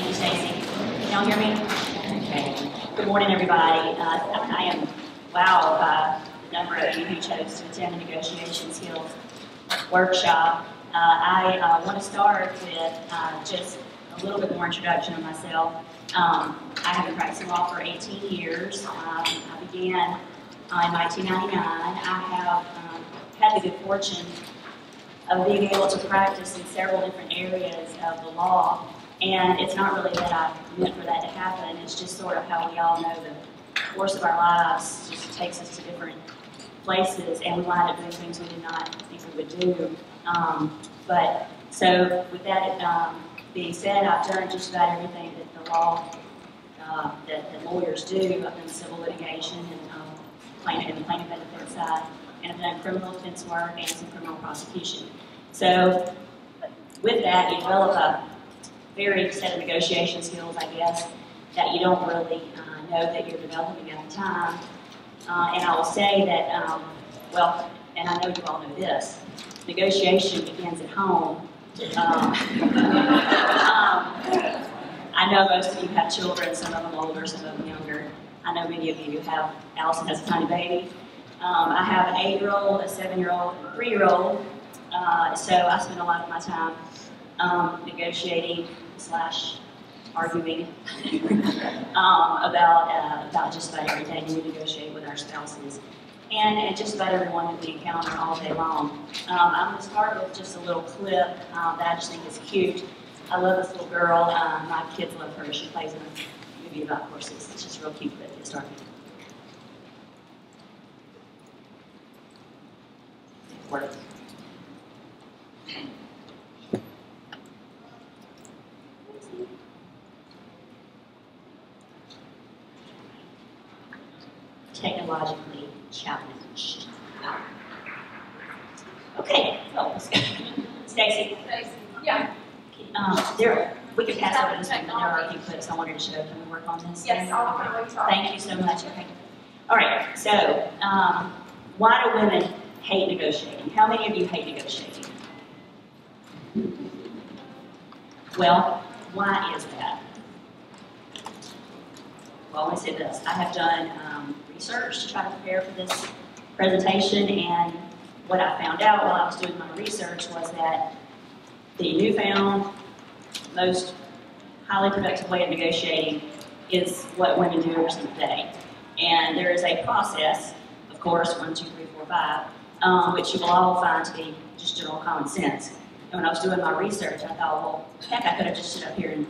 Thank you, Stacy. Can y'all hear me? Okay. Good morning, everybody. I am wowed by the number of you who chose to attend the negotiation skills workshop. I want to start with just a little bit more introduction of myself. I have been practicing law for 18 years. I began in 1999. I have had the good fortune of being able to practice in several different areas of the law, and it's not really that I meant for that to happen. It's just sort of how we all know the course of our lives just takes us to different places, and we wind up doing things we did not think we would do. So with that being said, I've done just about everything that the law, that lawyers do. I've done civil litigation and plaintiff and defendant side, and I've done criminal defense work and some criminal prosecution. So with that, you develop a varied set of negotiation skills, I guess, that you don't really know that you're developing at the time. And I will say that, well, and I know you all know this, negotiation begins at home. I know most of you have children, some of them older, some of them younger. I know many of you have, Allison has a tiny baby. I have an 8-year-old, a 7-year-old, and a 3-year-old. So I spend a lot of my time negotiating / arguing about just about everything we negotiate with our spouses, and just about everyone that we encounter all day long. I'm going to start with just a little clip that I just think is cute. I love this little girl. My kids love her. She plays in a movie about horses. It's just real cute clip to start with. Works. Technologically challenged. Okay, so Stacy. Yeah. We can pass over this one. There are a few clips I wanted to show. Can we work on this? Yes, I'll Thank you so much. Okay. All right. So, why do women hate negotiating? How many of you hate negotiating? Well, why is that? Well, let me say this. I have done research to try to prepare for this presentation, and what I found out while I was doing my research was that the newfound, most highly productive way of negotiating is what women do every single day. And there is a process, of course, 1, 2, 3, 4, 5, which you will all find to be just general common sense. And when I was doing my research, I thought, well, heck, I could have just stood up here and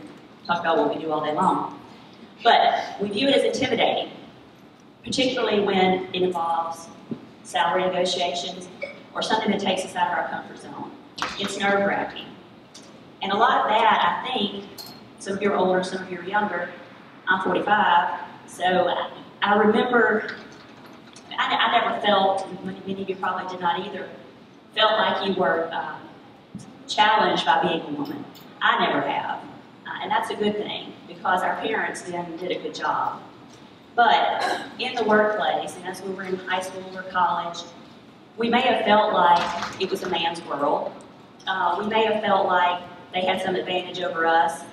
talked about what we do all day long. But we view it as intimidating, particularly when it involves salary negotiations or something that takes us out of our comfort zone. It's nerve-wracking. And a lot of that, I think, some of you are older, some of you are younger. I'm 45, so I remember, I never felt, many of you probably did not either, felt like you were challenged by being a woman. I never have. And that's a good thing, because our parents then did a good job. But in the workplace, and as we were in high school or college, we may have felt like it was a man's world. We may have felt like they had some advantage over us.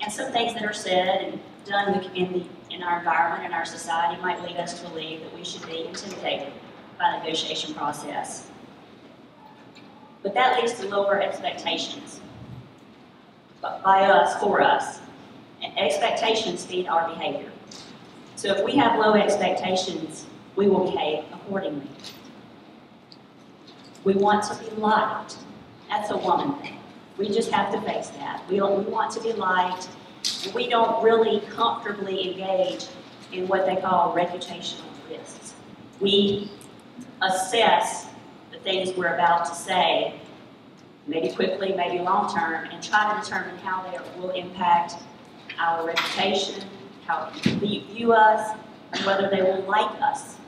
And some things that are said and done in our environment, in our society, might lead us to believe that we should be intimidated by the negotiation process. But that leads to lower expectations by us, for us. And expectations feed our behavior. So if we have low expectations, we will behave accordingly. We want to be liked. That's a woman thing. We just have to face that. We want to be liked. We don't really comfortably engage in what they call reputational risks. We assess the things we're about to say, maybe quickly, maybe long term, and try to determine how they will impact our reputation, how people view us, and whether they will like us.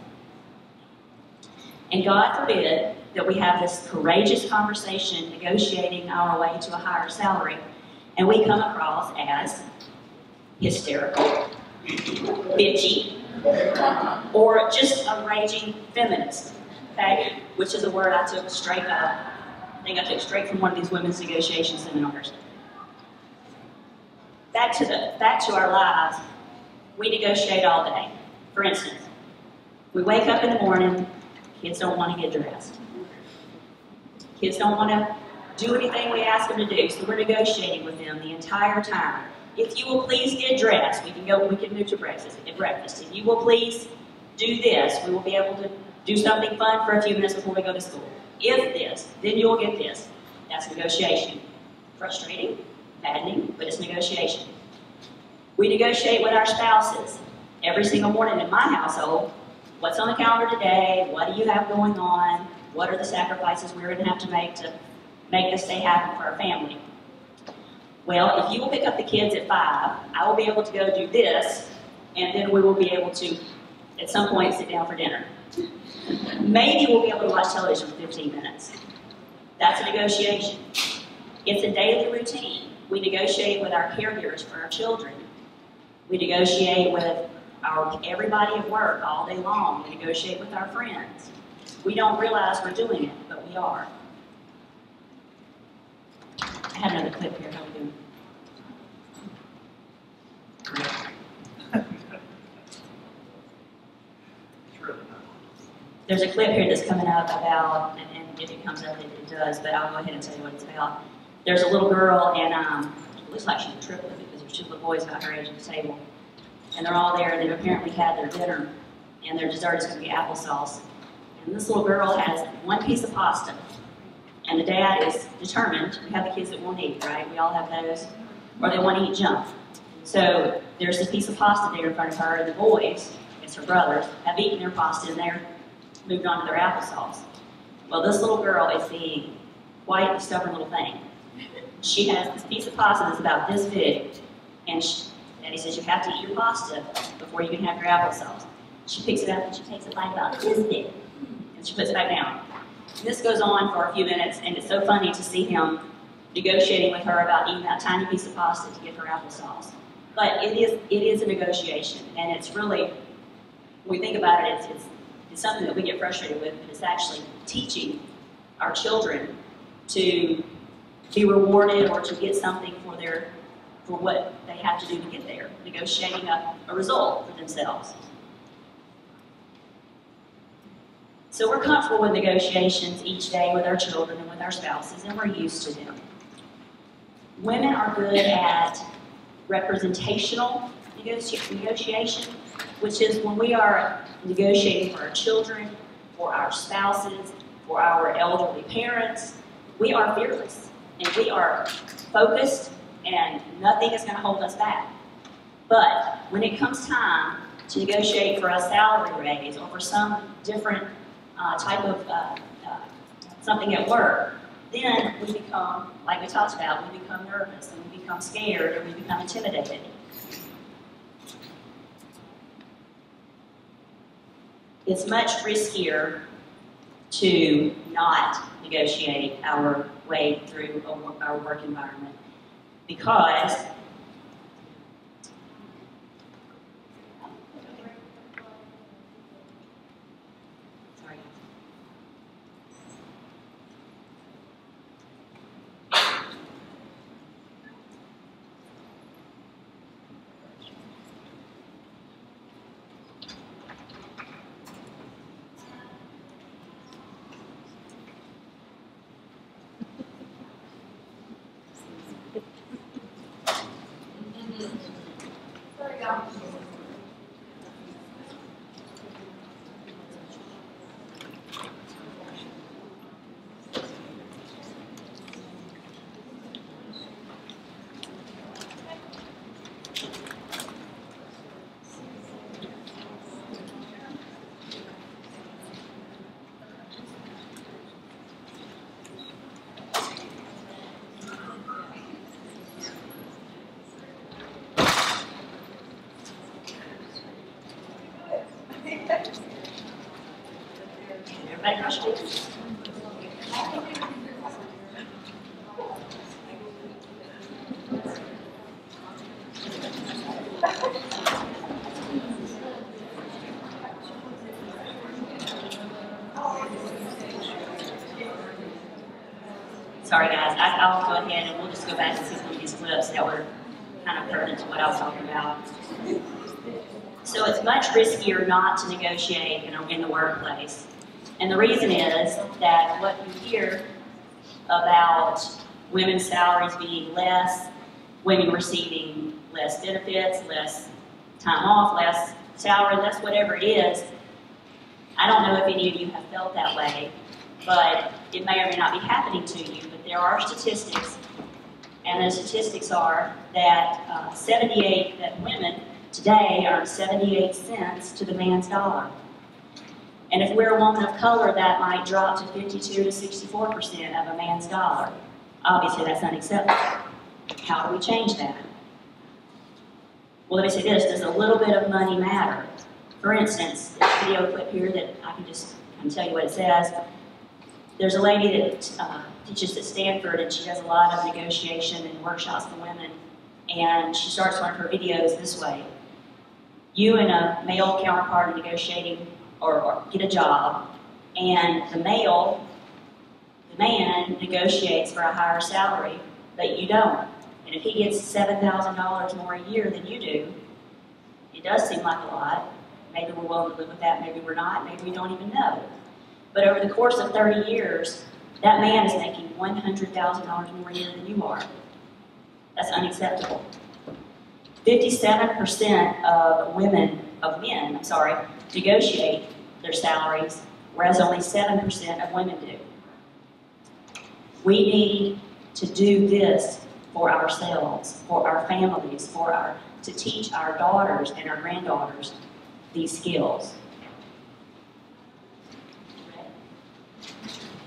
And God forbid that we have this courageous conversation negotiating our way to a higher salary, and we come across as hysterical, bitchy, or just a raging feminist, okay? Which is a word I took straight up. I think I took straight from one of these women's negotiation seminars. back to our lives, we negotiate all day. For instance, we wake up in the morning, kids don't want to get dressed. Kids don't want to do anything we ask them to do, so we're negotiating with them the entire time. If you will please get dressed, we can move to breakfast. If you will please do this, we will be able to do something fun for a few minutes before we go to school. If this, then you will get this. That's negotiation. Frustrating, maddening, but it's negotiation. We negotiate with our spouses every single morning in my household. What's on the calendar today? What do you have going on? What are the sacrifices we're going to have to make this day happen for our family? Well, if you will pick up the kids at 5, I will be able to go do this, and then we will be able to, at some point, sit down for dinner. Maybe we'll be able to watch television for 15 minutes. That's a negotiation. It's a daily routine. We negotiate with our caregivers for our children. We negotiate with everybody at work all day long. We negotiate with our friends. We don't realize we're doing it, but we are. I have another clip here. How are we doing? There's a clip here that's coming up about, and if it comes up, it does, but I'll go ahead and tell you what it's about. There's a little girl, and it looks like she's a triplet because there's 2 little boys about her age at the table. And they're all there, and they've apparently had their dinner, and their dessert is going to be applesauce. And this little girl has 1 piece of pasta, and the dad is determined. We have the kids that won't eat, right? We all have those, or they want to eat junk. So there's this piece of pasta there in front of her, and the boys, it's her brothers, have eaten their pasta, and they're moved on to their applesauce. Well, this little girl is being quite a stubborn little thing. She has this piece of pasta that's about this big, and Daddy says you have to eat your pasta before you can have your applesauce. She picks it up and she takes a bite about this big, and she puts it back down. And this goes on for a few minutes, and it's so funny to see him negotiating with her about eating that tiny piece of pasta to get her applesauce. But it is a negotiation, and it's really, when we think about it, it's something that we get frustrated with, but it's actually teaching our children to be rewarded or to get something for what they have to do to get there, negotiating a result for themselves. So we're comfortable with negotiations each day with our children and with our spouses, and we're used to them. Women are good at representational negotiation, which is when we are negotiating for our children, for our spouses, for our elderly parents. We are fearless, and we are focused, and nothing is going to hold us back. But when it comes time to negotiate for a salary raise or for some different type of something at work, then we become, like we talked about, we become nervous, and we become scared, and we become intimidated. It's much riskier to not negotiate our way through our work environment because everybody brush teeth. Sorry guys, I'll go ahead and we'll just go back and see some of these clips that were kind kind of pertinent to what I was talking about. So it's much riskier not to negotiate in the workplace. And the reason is that what you hear about women's salaries being less, women receiving less benefits, less time off, less salary, less whatever it is, I don't know if any of you have felt that way, but it may or may not be happening to you, but there are statistics, and the statistics are that that women today earn 78 cents to the man's dollar. And if we're a woman of color, that might drop to 52 to 64% of a man's dollar. Obviously, that's unacceptable. How do we change that? Well, let me say this, does a little bit of money matter? For instance, this video clip here that I can tell you what it says. There's a lady that teaches at Stanford, and she does a lot of negotiation and workshops for women, and she starts one of her videos this way. You and a male counterpart are negotiating or get a job, and the man negotiates for a higher salary, but you don't. And if he gets $7,000 more a year than you do, it does seem like a lot. Maybe we're willing to live with that, maybe we're not, maybe we don't even know. But over the course of 30 years, that man is making $100,000 more a year than you are. That's unacceptable. 57% of men, negotiate their salaries, whereas only 7% of women do. We need to do this for ourselves, for our families, to teach our daughters and our granddaughters these skills.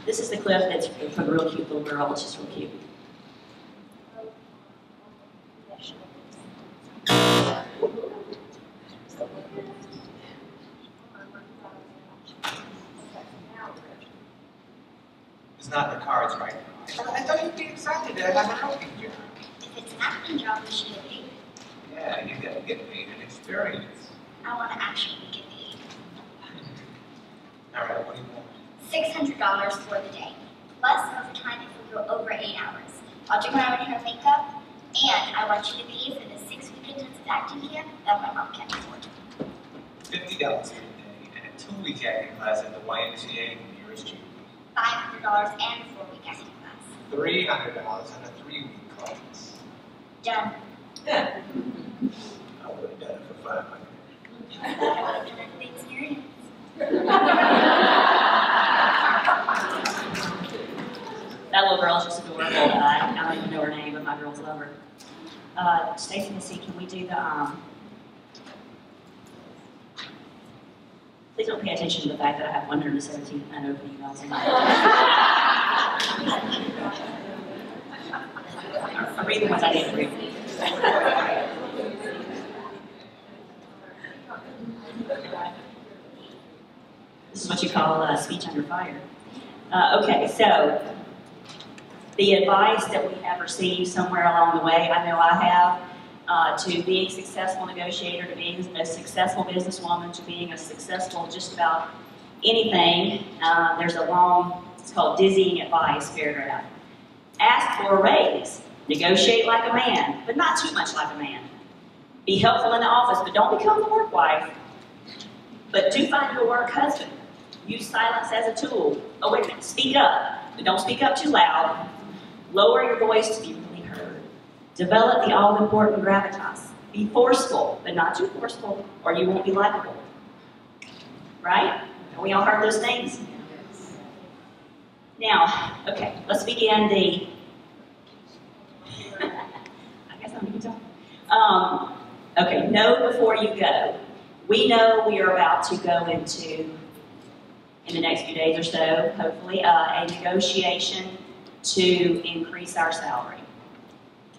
This is the clip that's from a real cute little girl. It's just real cute. It's not in the cards right now. I thought you'd be excited to have an acting job. If it's an acting job, we should get paid. Yeah, you gotta get paid in experience. I want to actually get paid. All right, what do you want? $600 for the day, plus overtime if we go over 8 hours. I'll do my own hair and makeup, and I want you to pay for the 6-week intensive acting camp that my mom can't afford. $50 for the day and a 2-week acting class at the YMCA nearest you. $500 and a 4-week acting class. $300 and a 3-week class. Done. I would have done it for $500. I would have done it for the experience. That little girl's just adorable. I don't even know her name, but my girls love her. Stacy, let's see, can we do the, please don't pay attention to the fact that I have 117 unopened emails in my I'm reading the ones I didn't read. This is what you call speech under fire. Okay, so the advice that we have received somewhere along the way, I know I have, to being a successful negotiator, to being a successful businesswoman, to being a successful just about anything, there's a long, it's called dizzying advice paragraph. Ask for a raise. Negotiate like a man, but not too much like a man. Be helpful in the office, but don't become the work wife. But do find you a work husband. Use silence as a tool. Oh, wait a minute. Speak up, but don't speak up too loud. Lower your voice to be really heard. Develop the all-important gravitas. Be forceful, but not too forceful, or you won't be likable. Right? Have we all heard those things? Now, okay, let's begin the... I guess I'm going to talk. Okay, know before you go. We know we are about to go into, in the next few days or so, hopefully, a negotiation to increase our salary,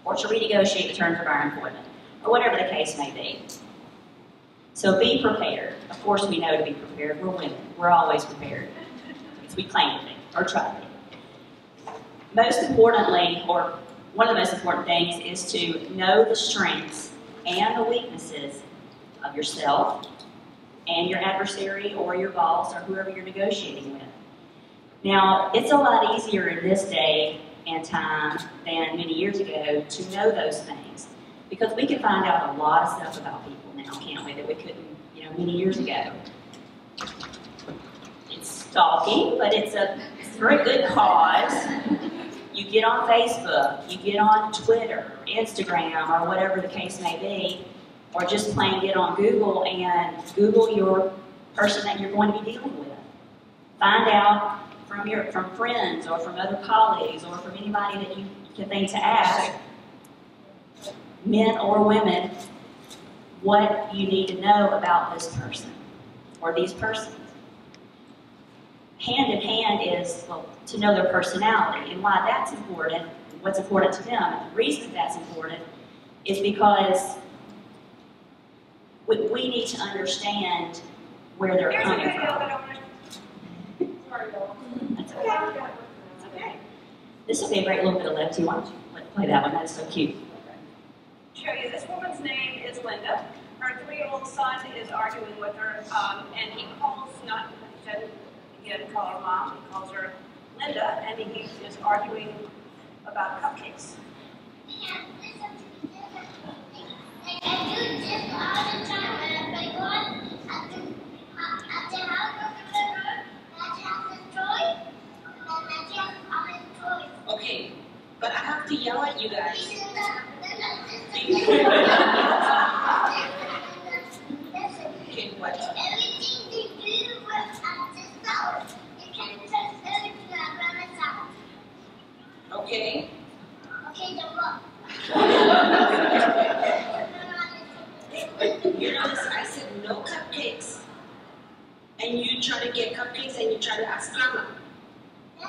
or to renegotiate the terms of our employment, or whatever the case may be. So be prepared. Of course we know to be prepared. We're women. We're always prepared. Because we claim to be, or try to be. Most importantly, or one of the most important things, is to know the strengths and the weaknesses of yourself and your adversary or your boss or whoever you're negotiating with. Now, it's a lot easier in this day and time than many years ago to know those things. Because we can find out a lot of stuff about people now, can't we, that we couldn't, many years ago. It's stalking, but it's for a good cause. You get on Facebook, you get on Twitter, Instagram, or whatever the case may be, or just plain get on Google and Google your person that you're going to be dealing with. Find out from friends or from other colleagues or from anybody that you can think to ask, men or women, what you need to know about this person or these persons. Hand in hand is, to know their personality and why that's important, what's important to them. And the reason that's important is because we need to understand where they're coming from. That's okay. That's okay. This will be a great little bit of left. Why don't you play that one? That's so cute. Show you. This woman's name is Linda. Her 3-year-old son is arguing with her, and he calls he doesn't call her mom. He calls her Linda, and he is arguing about cupcakes. Okay, but I have to yell at you guys. Okay, what? Everything they do was at this house. You can just everything at Grandma's house. Okay. Okay, then what? You notice I said no cupcakes. And you try to get cupcakes and you try to ask Grandma.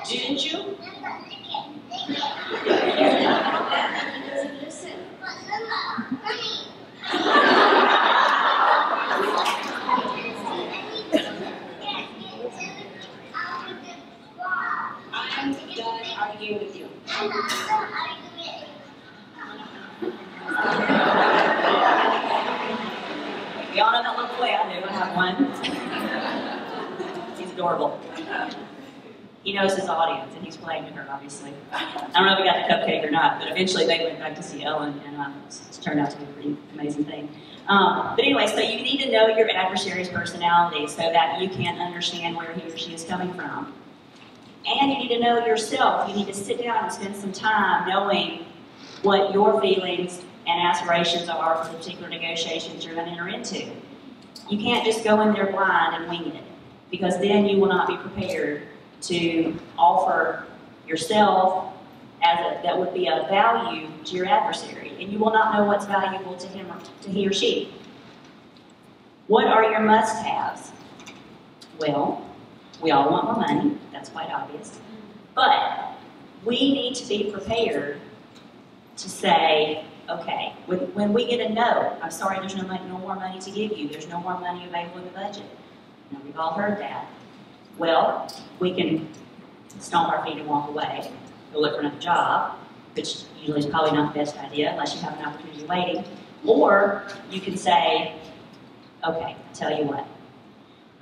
Didn't you? He doesn't listen. I'm done arguing with you. We all know that little boy I do. I have one. He's adorable. He knows his audience, and he's playing to her, obviously. I don't know if he got the cupcake or not, but eventually they went back to see Ellen, and it's turned out to be a pretty amazing thing. But anyway, so you need to know your adversary's personality so that you can understand where he or she is coming from. And you need to know yourself. You need to sit down and spend some time knowing what your feelings and aspirations are for the particular negotiations you're going to enter into. You can't just go in there blind and wing it, because then you will not be prepared to offer yourself that would be of value to your adversary, and you will not know what's valuable to him or to he or she. What are your must-haves? Well, we all want more money. That's quite obvious. But we need to be prepared to say, okay, when we get a no, I'm sorry, there's no more money to give you. There's no more money available in the budget. Now, we've all heard that. Well, we can stomp our feet and walk away, go look for another job, which usually is probably not the best idea unless you have an opportunity waiting. Or you can say, okay, I tell you what,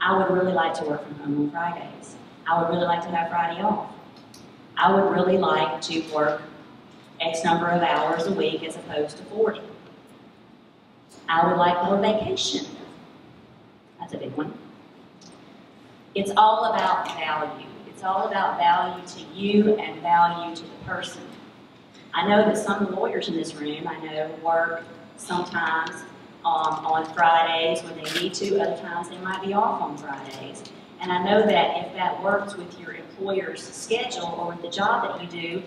I would really like to work from home on Fridays. I would really like to have Friday off. I would really like to work X number of hours a week as opposed to 40. I would like more vacation. That's a big one. It's all about value. It's all about value to you and value to the person. I know that some lawyers in this room, I know, work sometimes on Fridays when they need to. Other times they might be off on Fridays. And I know that if that works with your employer's schedule or with the job that you do,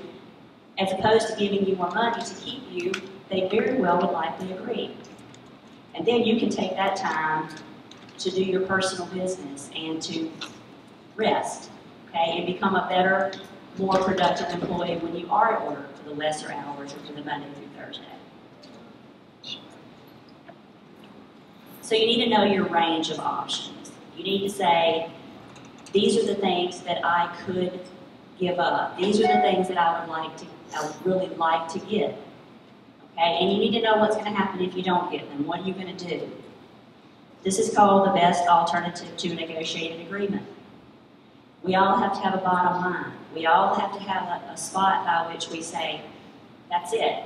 as opposed to giving you more money to keep you, they very well would likely agree. And then you can take that time to do your personal business and to rest, okay, and become a better, more productive employee when you are at work for the lesser hours or for the Monday through Thursday. So you need to know your range of options. You need to say, these are the things that I could give up. These are the things that I would really like to get. Okay, and you need to know what's going to happen if you don't get them. What are you going to do? This is called the best alternative to a negotiated agreement. We all have to have a bottom line. We all have to have a spot by which we say, that's it.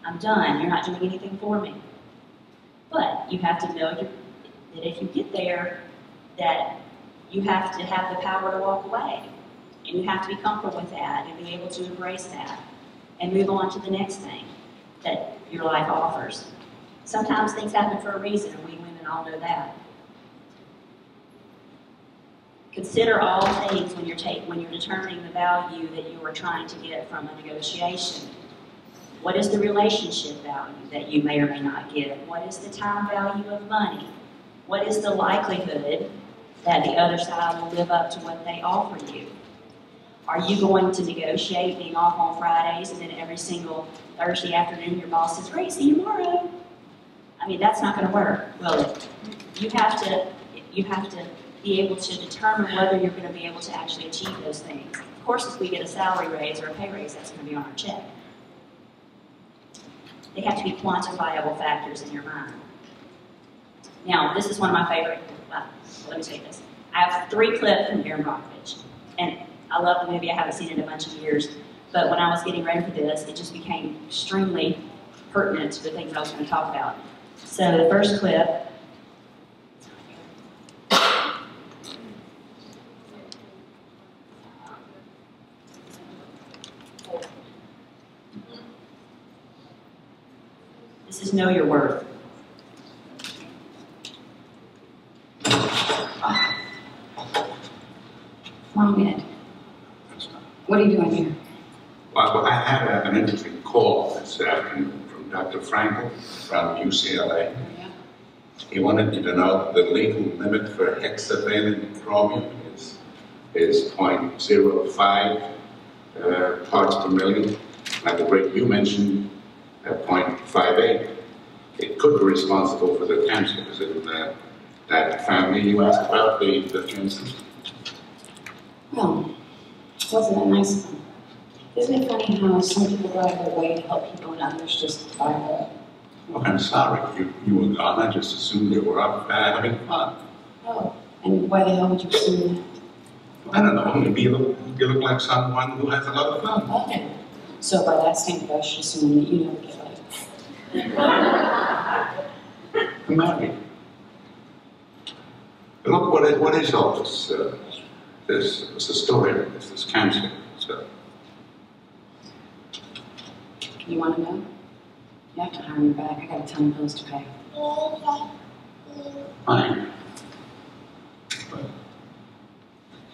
I'm done. You're not doing anything for me. But you have to know that if you get there, that you have to have the power to walk away. And you have to be comfortable with that and be able to embrace that and move on to the next thing that your life offers. Sometimes things happen for a reason, and we women all know that. Consider all things when you're determining the value that you are trying to get from a negotiation. What is the relationship value that you may or may not get? What is the time value of money? What is the likelihood that the other side will live up to what they offer you? Are you going to negotiate being off on Fridays and then every single Thursday afternoon your boss says, great, see you tomorrow? I mean, that's not going to work, will it? You have to be able to determine whether you're going to be able to actually achieve those things. Of course, if we get a salary raise or a pay raise, that's going to be on our check. They have to be quantifiable factors in your mind. Now, this is one of my favorite, well, let me tell you this. I have 3 clips from Aaron Brockovich, and I love the movie. I haven't seen it in a bunch of years, but when I was getting ready for this, it just became extremely pertinent to the things I was going to talk about. So the first clip, this is Know Your Worth. Wrong end. What are you doing here? Well, I had an interesting call this afternoon from Dr. Frankel from UCLA. Yeah. He wanted you to know the legal limit for hexavalent chromium is 0.05 parts per million. Like the rate you mentioned, 0.58. It could be responsible for the cancer. Is it that family you asked about, the cancer? Well, wasn't that nice of them? Isn't it funny how some people go out of their way to help people and others just fire up? Well, I'm sorry. You were gone. I just assumed you were up having fun. Oh, and why the hell would you assume that? I don't know. Maybe you look like someone who has a lot of fun. Okay. So by that standard, I should assume that you never get laid. I'm married. Look, what is all this? This story of this cancer. So. You want to know? You have to hire me back. I got a ton of bills to pay. Fine.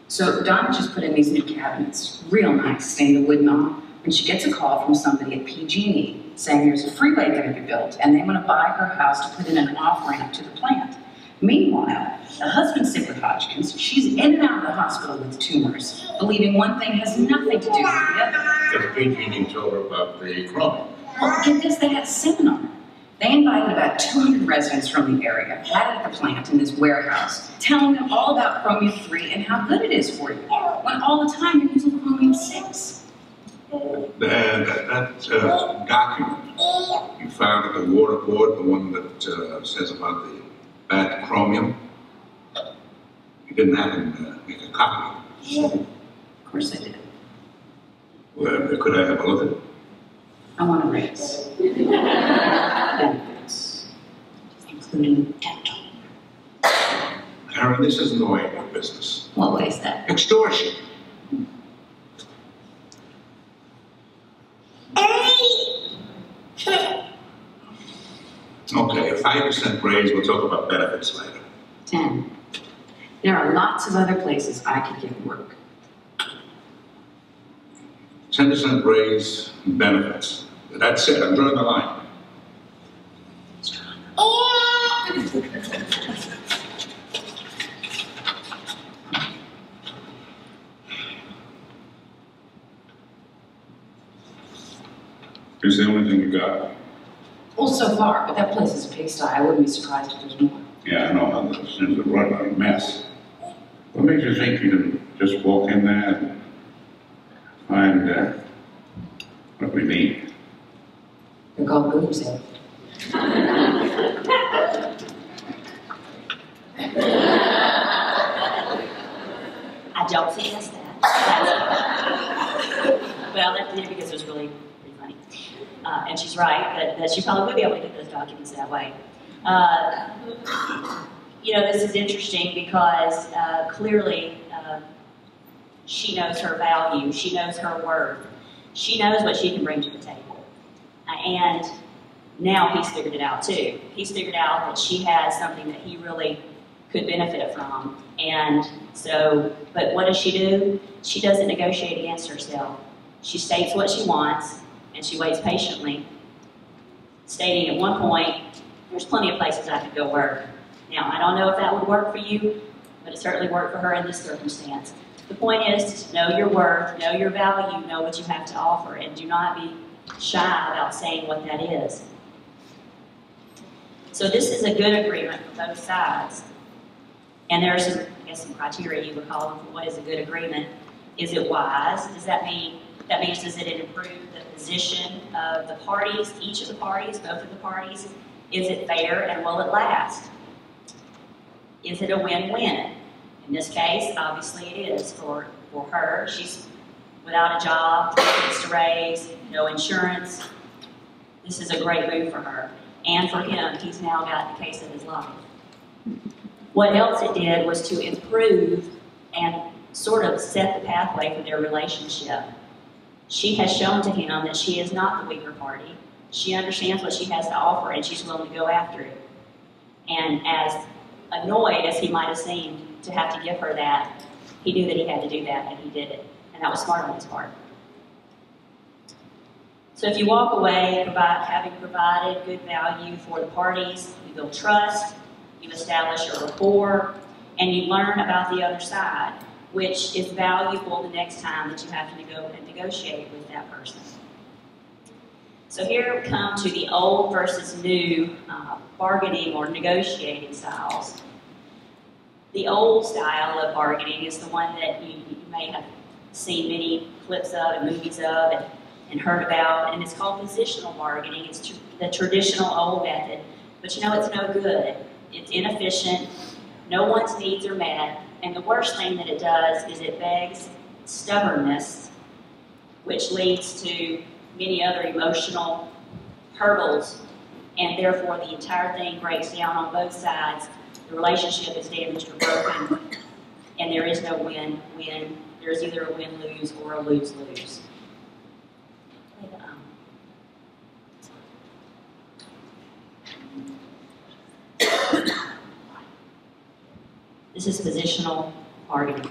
So Donna just put in these new cabinets. Real nice, stained wood and all. And she gets a call from somebody at PG&E saying there's a freeway going to be built and they want to buy her house to put in an off-ramp to the plant. Meanwhile, the husband's sick with Hodgkin's. She's in and out of the hospital with tumors, believing one thing has nothing to do with the other. Just PG&E told her about the chromium. Well, get this, they had a seminar. They invited about 200 residents from the area, had it at the plant in this warehouse, telling them all about chromium-3 and how good it is for you, when all the time you're using chromium-6. That document you found in the water board, the one that says about the bad chromium, you didn't have him make a copy. Of course I did. Well, could I have a look at it? I want a raise. Benefits, including dental. Aaron, this isn't the way of your business. What way is that? Extortion. Okay, a 5% raise, we'll talk about benefits later. 10. There are lots of other places I could get work. 10% raise and benefits. That's it, I'm drawing the line. Is the only thing you got? Well, so far, but that place is a pigsty. I wouldn't be surprised if there's more. Yeah, I know how this is a run-on mess. What makes you think you can just walk in there and find what we need? They're called boobs, eh? I don't suggest that. Well, that's because it was really funny. and she's right, that she probably would be able to get those documents that way. This is interesting because clearly she knows her value, she knows her worth, she knows what she can bring to the table. And now he's figured it out too. He's figured out that she has something that he really could benefit from. And so, but what does she do? She doesn't negotiate against herself. She states what she wants, and she waits patiently, stating at one point, there's plenty of places I could go work. Now, I don't know if that would work for you, but it certainly worked for her in this circumstance. The point is to know your worth, know your value, know what you have to offer, and do not be shy about saying what that is. So this is a good agreement for both sides. And there are some, I guess, some criteria you would call them for what is a good agreement. Is it wise? Does that mean, does it improve the position of the parties, each of the parties, both of the parties? Is it fair and will it last? Is it a win-win? In this case, obviously it is for her. She's without a job, 3 kids to raise, no insurance. This is a great move for her. And for him, he's now got the case of his life. What else it did was to improve and sort of set the pathway for their relationship. She has shown to him that she is not the weaker party. She understands what she has to offer, and she's willing to go after it. And as annoyed as he might have seemed to have to give her that, he knew that he had to do that, and he did it. And that was smart on his part. So if you walk away having provided good value for the parties, you build trust, you establish a rapport, and you learn about the other side, which is valuable the next time that you have to go and negotiate with that person. So here we come to the old versus new bargaining or negotiating styles. The old style of bargaining is the one that you may have seen many clips of and movies of and heard about, and it's called positional bargaining. It's the traditional old method, but it's no good. It's inefficient, no one's needs are met, and the worst thing that it does is it begs stubbornness, which leads to many other emotional hurdles, and therefore the entire thing breaks down on both sides. The relationship is damaged or broken, and there is no win-win. There's either a win-lose or a lose-lose. This is positional bargaining.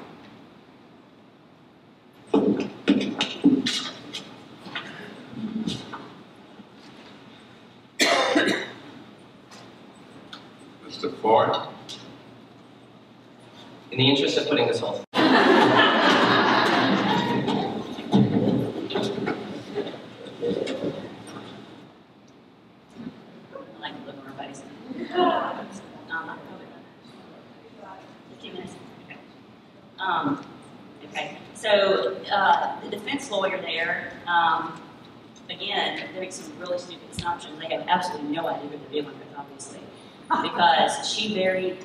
Mr. Ford? In the interest of putting this whole Okay, so the defense lawyer there, again, they make some really stupid assumptions. They have absolutely no idea what they're dealing with, obviously, because she very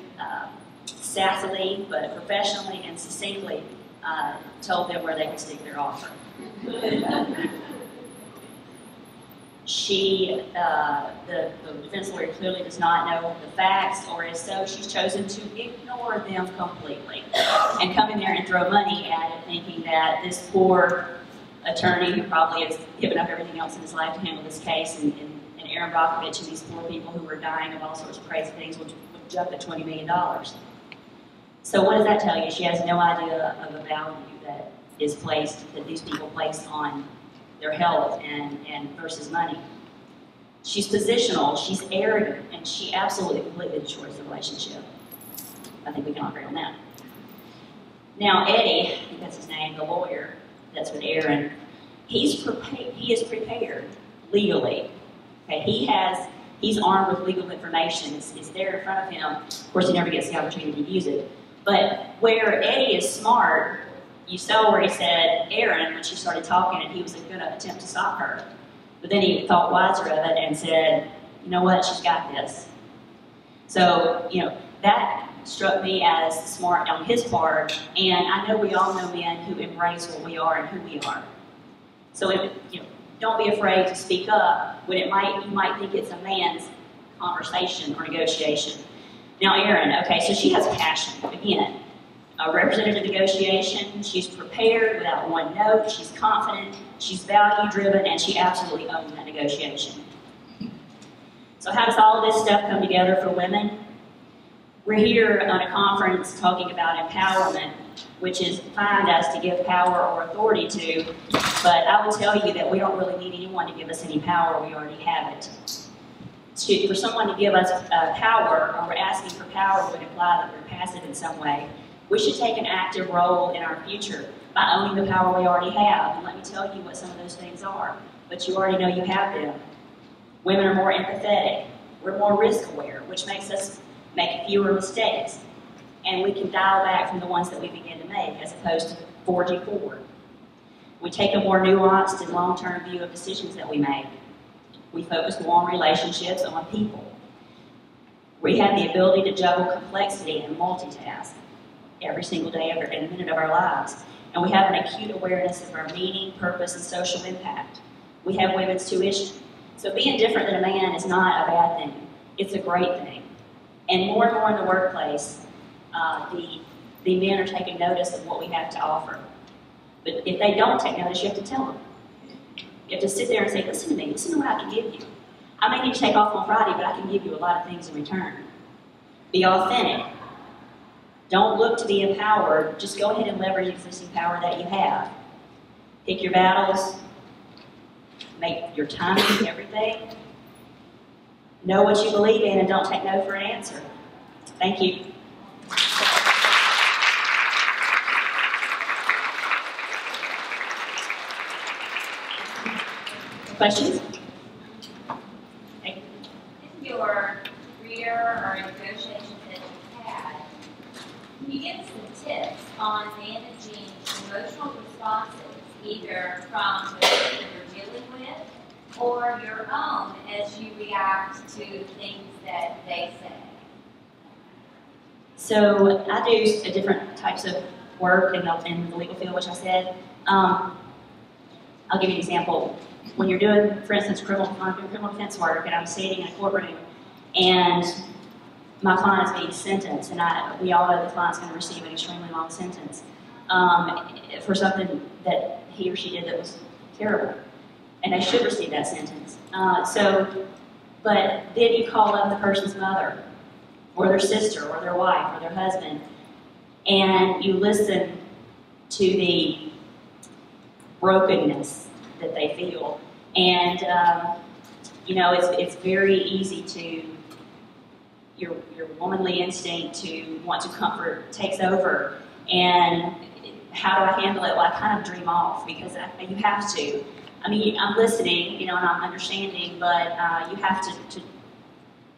sassily, but professionally and succinctly told them where they could stick their offer. The defense lawyer clearly does not know the facts, or if so, she's chosen to ignore them completely and come in there and throw money at it, thinking that this poor attorney, who probably has given up everything else in his life to handle this case, and Aaron Brockovich and these poor people who were dying of all sorts of crazy things would jump at $20 million. So what does that tell you? She has no idea of the value that is placed, that these people place on their health and versus money. She's positional, she's arrogant, and she absolutely completely destroys the relationship. I think we can all agree on that. Now Eddie, I think that's his name, the lawyer that's with Aaron, he is prepared legally. Okay, he's armed with legal information. It's there in front of him. Of course, he never gets the opportunity to use it. But where Eddie is smart, you saw where he said Aaron, when she started talking, and he was going to attempt to stop her. But then he thought wiser of it and said, you know what, she's got this. So, that struck me as smart on his part, and I know we all know men who embrace what we are and who we are. So, don't be afraid to speak up when you might think it's a man's conversation or negotiation. Now, Erin, okay, so she has passion. Again, a representative negotiation, she's prepared without one note, she's confident, she's value-driven, and she absolutely owns that negotiation. So how does all this stuff come together for women? We're here on a conference talking about empowerment, which is defined as to give power or authority to, but I will tell you that we don't really need anyone to give us any power, we already have it. For someone to give us power, or we're asking for power, would imply that we're passive in some way. We should take an active role in our future by owning the power we already have. And let me tell you what some of those things are, but you already know you have them. Women are more empathetic. We're more risk aware, which makes us make fewer mistakes. And we can dial back from the ones that we begin to make as opposed to forging forward. We take a more nuanced and long-term view of decisions that we make. We focus more on relationships and on people. We have the ability to juggle complexity and multitask every single day, every minute of our lives. And we have an acute awareness of our meaning, purpose, and social impact. We have women's tuition. So being different than a man is not a bad thing. It's a great thing. And more in the workplace, the men are taking notice of what we have to offer. But if they don't take notice, you have to tell them. You have to sit there and say, listen to me, listen to what I can give you. I may need to take off on Friday, but I can give you a lot of things in return. Be authentic. Don't look to be empowered. Just go ahead and leverage the existing power that you have. Pick your battles. Make your timing everything. Know what you believe in and don't take no for an answer. Thank you. Questions? In your career or negotiations that you've had, can you give us some tips on managing emotional responses, either from the person you're dealing with or your own as you react to things that they say? So I do different types of work in the legal field, which I said. I'll give you an example. When you're doing, for instance, criminal defense work, and I'm sitting in a courtroom, and my client is being sentenced, and we all know the client's going to receive an extremely long sentence for something that he or she did that was terrible, and they should receive that sentence. But then you call up the person's mother, or their sister, or their wife, or their husband, and you listen to the brokenness that they feel. And, you know, it's very easy to, your womanly instinct to want to comfort takes over. And how do I handle it? Well, I kind of dream off because you have to. I mean, I'm listening, you know, and I'm understanding, but you have to,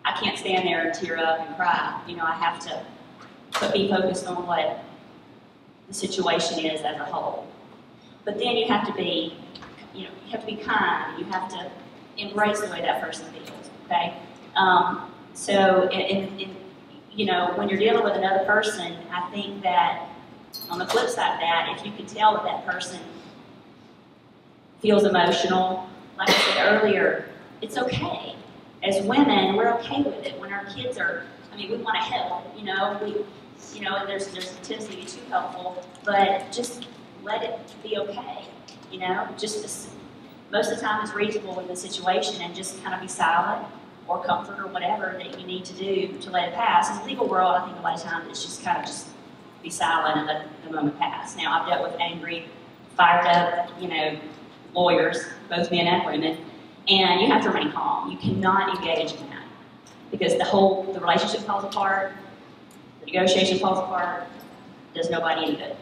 I can't stand there and tear up and cry. You know, I have to be focused on what the situation is as a whole. But then you have to be, you know, you have to be kind. You have to embrace the way that person feels, okay? So, you know, when you're dealing with another person, I think that on the flip side of that, if you can tell that that person feels emotional, like I said earlier, it's okay. As women, we're okay with it. When our kids are, I mean, we want to help, you know, and there's a tendency to be too helpful, but just let it be okay, you know, just most of the time it's reasonable in the situation and just kind of be silent or comfort or whatever that you need to do to let it pass. In the legal world, I think a lot of times it's just kind of just be silent and let the moment pass. Now, I've dealt with angry, fired up, you know, lawyers, both men and women, and you have to remain calm. You cannot engage in that because the relationship falls apart, the negotiation falls apart, does nobody any good.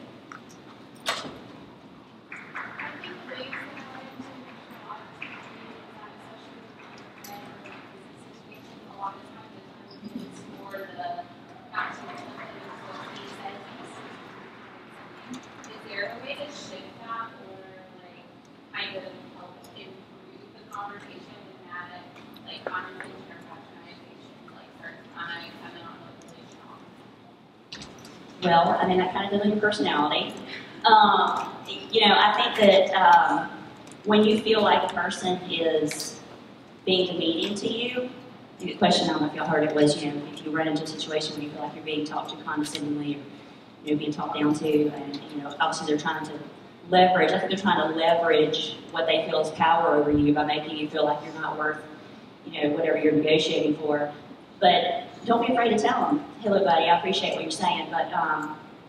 Well, I mean, that kind of dealing with personality. You know, I think that when you feel like a person is being demeaning to you, the question, I don't know if y'all heard it, was, you know, if you run into a situation where you feel like you're being talked to condescendingly or, you know, being talked down to, and, you know, obviously they're trying to leverage, I think they're trying to leverage what they feel is power over you by making you feel like you're not worth, you know, whatever you're negotiating for. But don't be afraid to tell them, hello buddy, I appreciate what you're saying, but,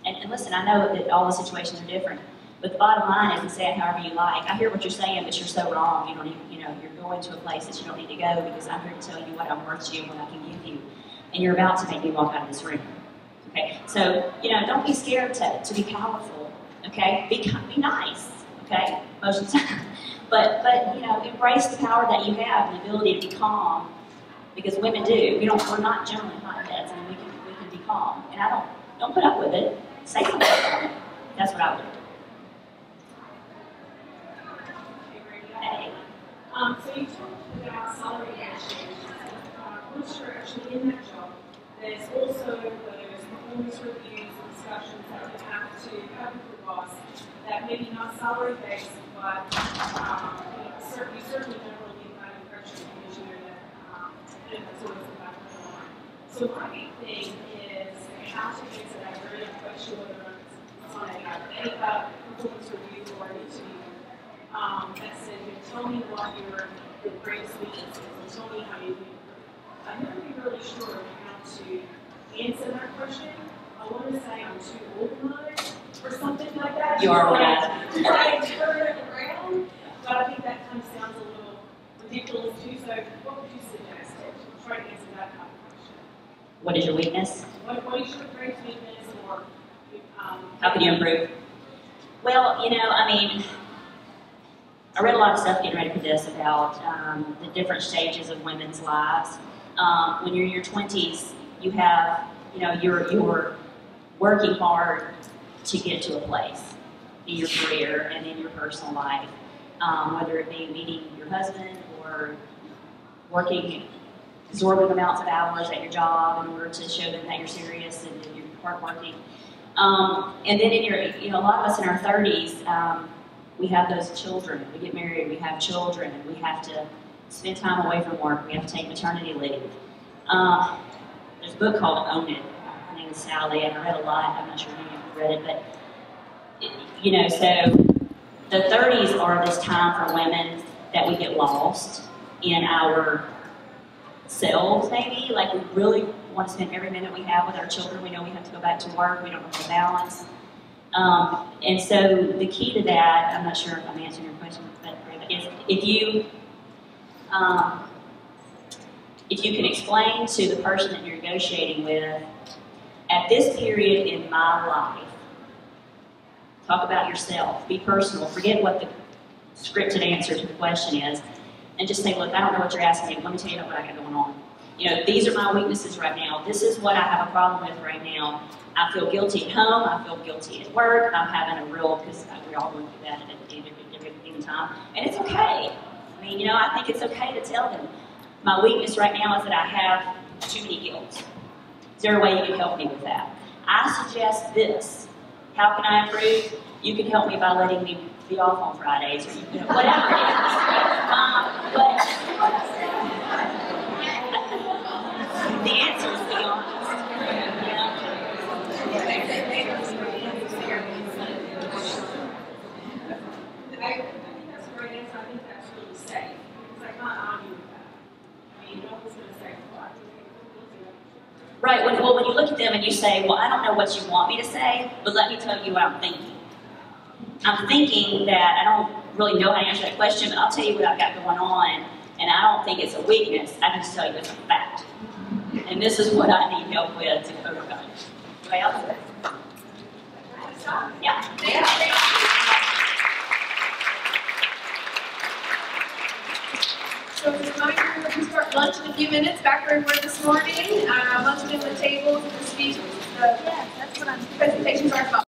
and listen, I know that all the situations are different, but the bottom line is to say it however you like. I hear what you're saying, but you're so wrong. You don't even, you know, you're going to a place that you don't need to go because I'm here to tell you what I'm worth to you and what I can give you. And you're about to make me walk out of this room. Okay? So, you know, don't be scared to be powerful. Okay? Be nice. Okay? Most of the time. But you know, embrace the power that you have and the ability to be calm. Because women do. We're not generally hotheads. I mean, we can be calm. And don't put up with it. Say something about it. That's what I would do. So you talked about salary negotiations. Once you're actually in that job, there's also those performance reviews and discussions that you have with the boss that maybe not salary based, but you certainly don't really get that impression because you know that that's always the back of the line. So my big thing is how to answer that very question, whether it's on any performance review or an interview. That said, tell me what your greatest weakness is, and tell me how you can improve. I'm not really sure how to answer that question. I want to say I'm too organized or something like that. You are organized. Try and turn it around, but I think that kind of sounds a little ridiculous too. So, what would you suggest to try to answer that kind of question? What is your weakness? What is your greatest weakness, or how can you improve? Well, you know, I mean, I read a lot of stuff getting ready for this about the different stages of women's lives. When you're in your 20s, you have, you know, you're working hard to get to a place in your career and in your personal life, whether it be meeting your husband or working exorbitant amounts of hours at your job in order to show them that you're serious and you're hardworking. And then in your, you know, a lot of us in our 30s, we have those children. We get married, we have children, and we have to spend time away from work. We have to take maternity leave. There's a book called Own It. Her name is Sally, and I read a lot. I'm not sure if you have read it, but, you know, so the 30s are this time for women that we get lost in our selves, maybe. Like, we really want to spend every minute we have with our children. We know we have to go back to work. We don't know how to balance. And so the key to that, I'm not sure if I'm answering your question, but is if you can explain to the person that you're negotiating with, at this period in my life, talk about yourself, be personal, forget what the scripted answer to the question is, and just say, look, I don't know what you're asking me, let me tell you what I got going on. You know, these are my weaknesses right now. This is what I have a problem with right now. I feel guilty at home. I feel guilty at work. I'm having a real, because we're all going through that at every given time. And it's okay. I mean, you know, I think it's okay to tell them. My weakness right now is that I have too many guilt. Is there a way you can help me with that? I suggest this. How can I improve? You can help me by letting me be off on Fridays, or you know, whatever it is. The answer is be honest. I think that's a great answer. I think that's really safe. Because I can't argue with that. I mean, no one's going to say, well, I think right. Well, when you look at them and you say, well, I don't know what you want me to say, but let me tell you what I'm thinking. I'm thinking that I don't really know how to answer that question, but I'll tell you what I've got going on, and I don't think it's a weakness. I can just tell you it's a fact. And this is what I need help with to overcome it. Anybody else? Yeah. So as a reminder, we start lunch in a few minutes, back where we were this morning. Lunch at the tables, the speeches, the presentations are about.